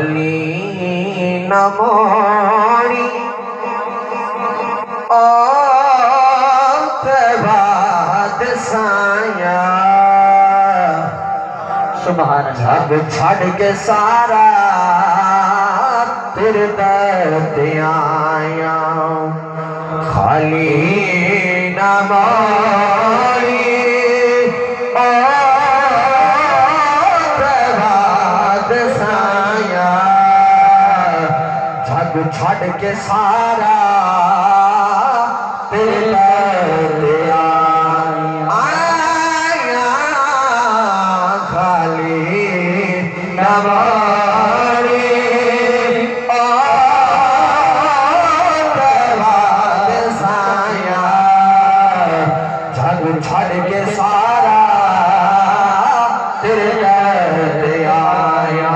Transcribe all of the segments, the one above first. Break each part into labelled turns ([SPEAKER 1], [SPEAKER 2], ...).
[SPEAKER 1] खाली न मोड़ी ओ प्रभात साया सुभान अल्लाह छड़ के सारा तेरे दर ते आया खाली न मोड़ी ओ प्रभात साया जग छड़ के सारा तेरे दर ते आया खाली न मोड़ी ओ प्रभात साया जग छड़ के सारा तेरे दर ते आया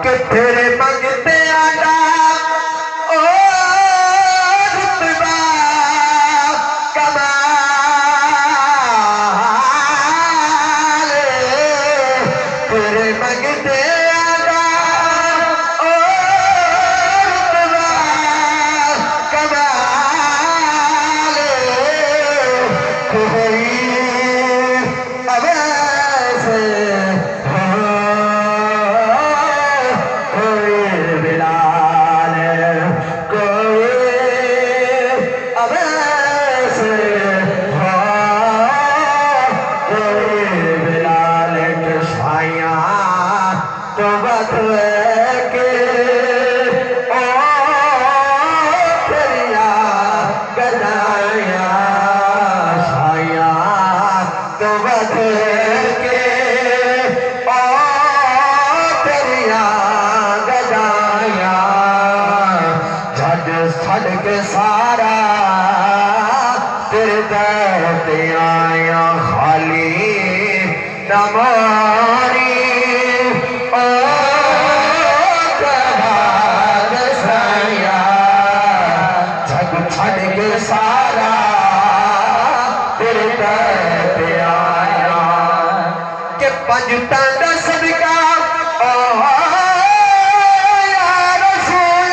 [SPEAKER 1] कि तेरे मंगते आया ओ रुतबा कमाल तेरे मंगते आया ओ रुतबा कमाल कोई अवैसे कोई बिलाल कोई अवैसे कोई बिलाल के साया तो बदले के ओ तेरिया गदाया साया तो बदले के ओ तेरिया गदाया झड़ छड़ के सारा तेरे दर ते आया खाली न मोड़ी ओ प्रभात साया जग छड़ के सारा तेरे दर ते आया के पंज टांडा सदका ओ या रसूल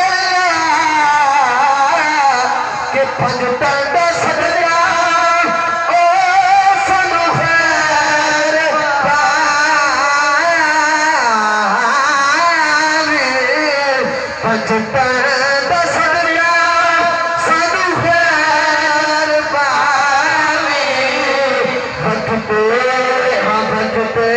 [SPEAKER 1] अल्लाह के पंज टांडा सदका ओ सानू खैर पावे पंज टांडा सदका सानू खैर पावे भगते हाँ भगते